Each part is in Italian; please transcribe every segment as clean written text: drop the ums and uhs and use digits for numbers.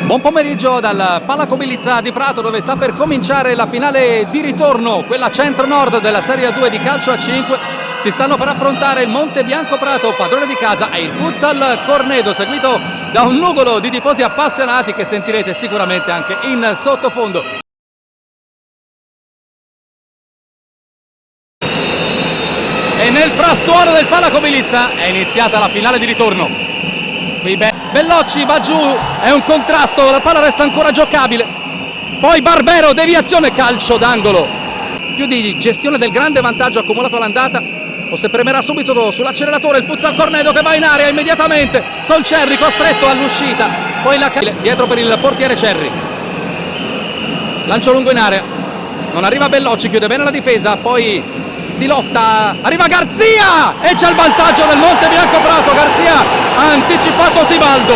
Buon pomeriggio dal Palaco Milizza di Prato, dove sta per cominciare la finale di ritorno, quella centro-nord della Serie 2 di calcio a 5. Si stanno per affrontare il Monte Bianco Prato, padrone di casa, e il Futsal Cornedo, seguito da un nugolo di tifosi appassionati che sentirete sicuramente anche in sottofondo. E nel frastuono del Palaco Milizza è iniziata la finale di ritorno. Qui Bellocci va giù, è un contrasto, la palla resta ancora giocabile. Poi Barbero, deviazione, calcio d'angolo. Più di gestione del grande vantaggio accumulato all'andata, o se premerà subito sull'acceleratore il Futsal Cornedo, che va in area immediatamente col Cerri costretto all'uscita. Poi la dietro per il portiere Cerri. Lancio lungo in area, non arriva Bellocci, chiude bene la difesa, poi si lotta, arriva Garzia e c'è il vantaggio del Monte Bianco Prato. Garzia ha anticipato Tibaldo,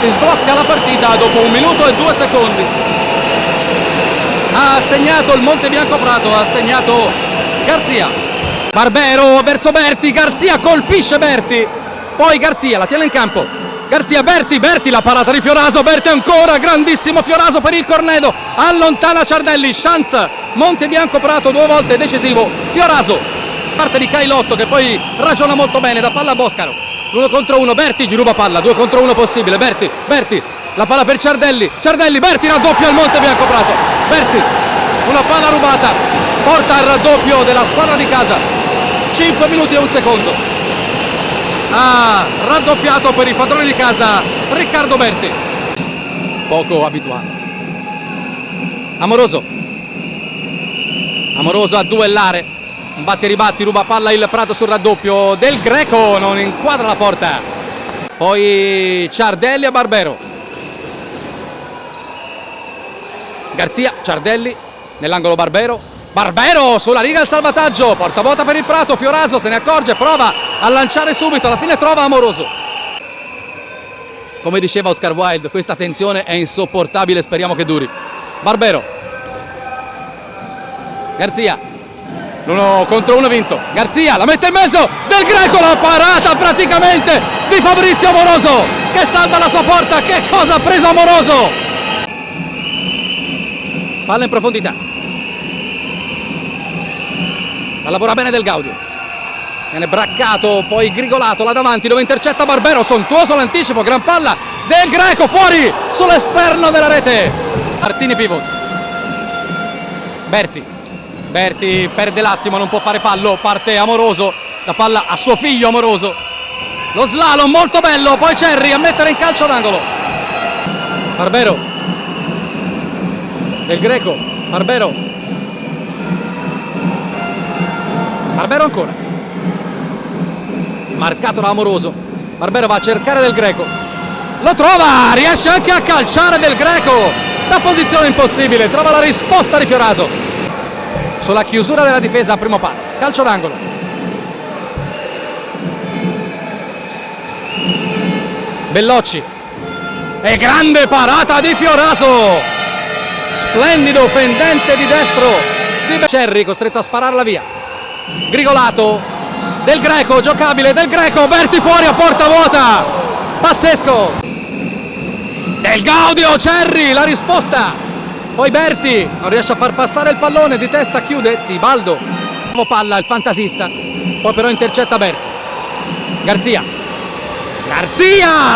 si sblocca la partita dopo 1 minuto e 2 secondi. Ha segnato il Monte Bianco Prato, ha segnato Garzia. Barbero verso Berti, Garzia colpisce Berti, poi Garzia la tiene in campo, Garzia, Berti, la parata di Fioraso, Berti ancora, grandissimo Fioraso per il Cornedo, allontana Ciardelli, chance Monte Bianco Prato, 2 volte decisivo Fioraso, parte di Cailotto che poi ragiona molto bene, da palla a Boscaro, l'1 contro 1, Berti gli ruba palla, 2 contro 1 possibile, Berti, la palla per Ciardelli, Berti raddoppia il Monte Bianco Prato, Berti, una palla rubata, porta al raddoppio della squadra di casa, 5 minuti e 1 secondo. Ha raddoppiato per il padrone di casa Riccardo Berti, poco abituale. Amoroso a duellare, un batti-ribatti, ruba palla il Prato sul raddoppio del Greco, non inquadra la porta. Poi Ciardelli a Barbero, Garzia, Ciardelli nell'angolo, Barbero sulla riga, il salvataggio, porta vuota per il Prato, Fioraso se ne accorge, prova a lanciare subito, alla fine trova Amoroso. Come diceva Oscar Wilde, questa tensione è insopportabile, speriamo che duri. Barbero, Garzia, l'1 contro 1 vinto, Garzia la mette in mezzo, Del Greco, la parata praticamente di Fabrizio Amoroso che salva la sua porta. Che cosa ha preso Amoroso? Palla in profondità, la lavora bene Del Gaudio, viene braccato, poi Grigolato là davanti dove intercetta Barbero, sontuoso l'anticipo, gran palla Del Greco, fuori sull'esterno della rete. Martini pivot, Berti perde l'attimo, non può fare fallo, parte Amoroso, la palla a suo figlio Amoroso, lo slalom molto bello, poi Cerri a mettere in calcio d'angolo. Barbero, Del Greco, Barbero ancora, marcato da Amoroso, Barbero va a cercare Del Greco, lo trova, riesce anche a calciare Del Greco da posizione impossibile, trova la risposta di Fioraso sulla chiusura della difesa a primo palo, calcio d'angolo. Bellocci e grande parata di Fioraso, splendido fendente di destro di Cerri, costretto a spararla via. Grigolato, Del Greco, giocabile, Del Greco, Berti fuori a porta vuota, pazzesco. Del Gaudio, Cerri, la risposta, poi Berti non riesce a far passare il pallone, di testa chiude Tibaldo, nuovo palla il fantasista, poi però intercetta Berti. Garzia,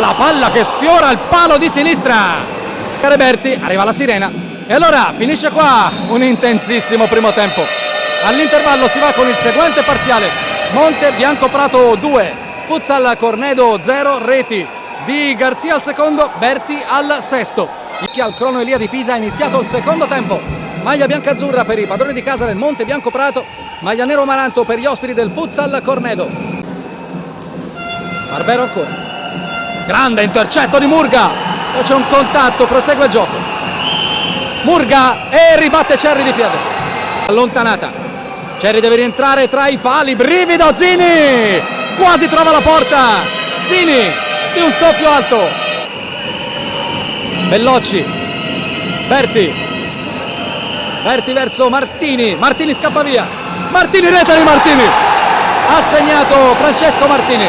la palla che sfiora il palo di sinistra, Berti, arriva la sirena e allora finisce qua un intensissimo primo tempo. All'intervallo si va con il seguente parziale: Monte Bianco Prato 2, Futsal Cornedo 0, reti di Garzia al secondo, Berti al sesto. Al crono Elia di Pisa è iniziato il secondo tempo. Maglia bianca-azzurra per i padroni di casa del Monte Bianco Prato, maglia nero-amaranto per gli ospiti del Futsal Cornedo. Barbero ancora, grande intercetto di Murga, poi c'è un contatto, prosegue il gioco. Murga e ribatte Cerri di piede, allontanata. Cerri deve rientrare tra i pali, brivido, Zini quasi trova la porta, Zini di un soffio alto. Bellocci, Berti verso Martini scappa via, rete di Martini, ha segnato Francesco Martini.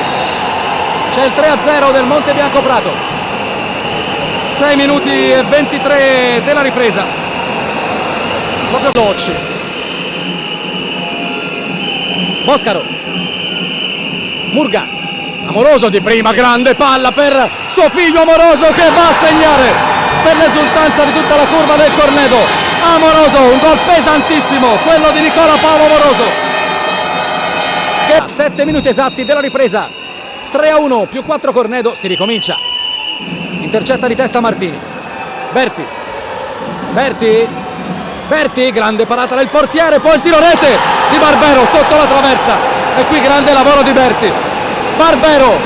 C'è il 3-0 del Monte Bianco Prato. 6 minuti e 23 della ripresa. Proprio veloci. Boscaro. Murga. Amoroso di prima, grande palla per suo figlio Amoroso che va a segnare per l'esultanza di tutta la curva del Cornedo. Amoroso, un gol pesantissimo, quello di Nicola Paolo Amoroso. Che a 7 minuti esatti della ripresa, 3-1 più 4 Cornedo, si ricomincia. Intercetta di testa Martini. Berti, grande parata del portiere, poi il tiro rete di Barbero sotto la traversa. E qui grande lavoro di Berti. Barbero,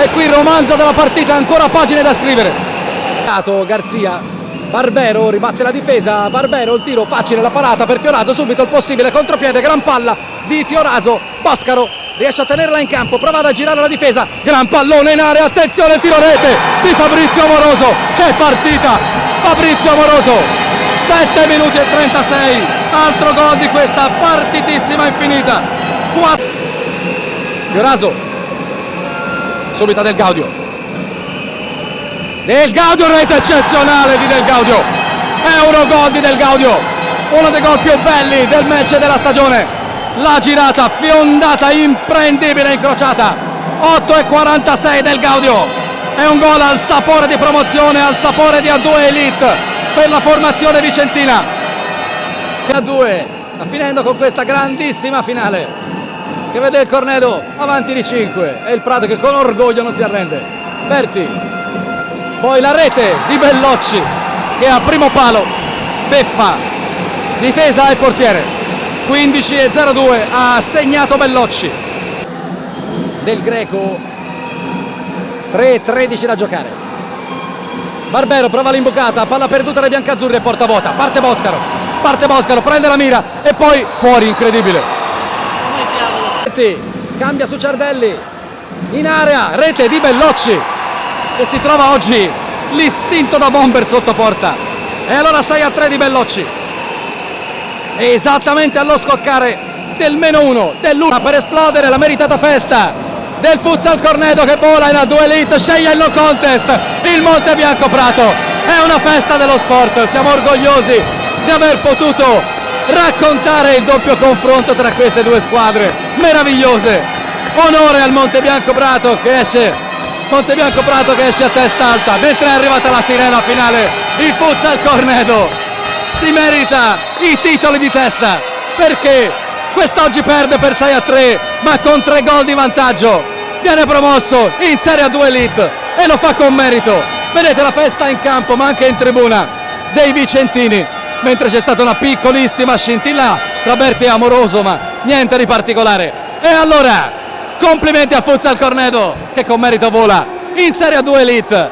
e qui il romanzo della partita, ancora pagine da scrivere. Garzia, Barbero ribatte la difesa, Barbero il tiro facile, la parata per Fioraso, subito il possibile contropiede, gran palla di Fioraso, Boscaro riesce a tenerla in campo, prova ad aggirare la difesa, gran pallone in area, attenzione il tiro rete di Fabrizio Amoroso, che partita, Fabrizio Amoroso, 7 minuti e 36, altro gol di questa partitissima infinita. 4. Fioraso, subito Del Gaudio, rete eccezionale di Del Gaudio, Eurogol di Del Gaudio, uno dei gol più belli del match della stagione, la girata fiondata imprendibile incrociata, 8,46 Del Gaudio, è un gol al sapore di promozione, al sapore di A2 Elite per la formazione vicentina. A2 sta finendo con questa grandissima finale che vede il Cornedo avanti di 5 e il Prato che con orgoglio non si arrende. Berti, poi la rete di Bellocci che a primo palo beffa difesa e portiere. 15-02 ha segnato Bellocci. Del Greco, 3-13 da giocare. Barbero prova l'imbucata, palla perduta dai biancazzurri e porta vuota. Parte Boscaro, prende la mira e poi fuori, incredibile. Cambia su Ciardelli, in area, rete di Bellocci che si trova oggi l'istinto da bomber sotto porta. E allora 6-3 di Bellocci, esattamente allo scoccare del -1 dell'1 per esplodere la meritata festa del Futsal Cornedo che vola in A2 Elite, sceglie il no contest, il Monte Bianco Prato. È una festa dello sport, siamo orgogliosi di aver potuto raccontare il doppio confronto tra queste due squadre meravigliose. Onore al Monte Bianco Prato che esce a testa alta, mentre è arrivata la sirena finale. Il Futsal Cornedo si merita i titoli di testa perché quest'oggi perde per 6-3, ma con 3 gol di vantaggio viene promosso in Serie A2 Elite e lo fa con merito. Vedete la festa in campo ma anche in tribuna dei vicentini, mentre c'è stata una piccolissima scintilla tra Berti e Amoroso, ma niente di particolare. E allora complimenti a Futsal Cornedo che con merito vola in Serie A2 Elite.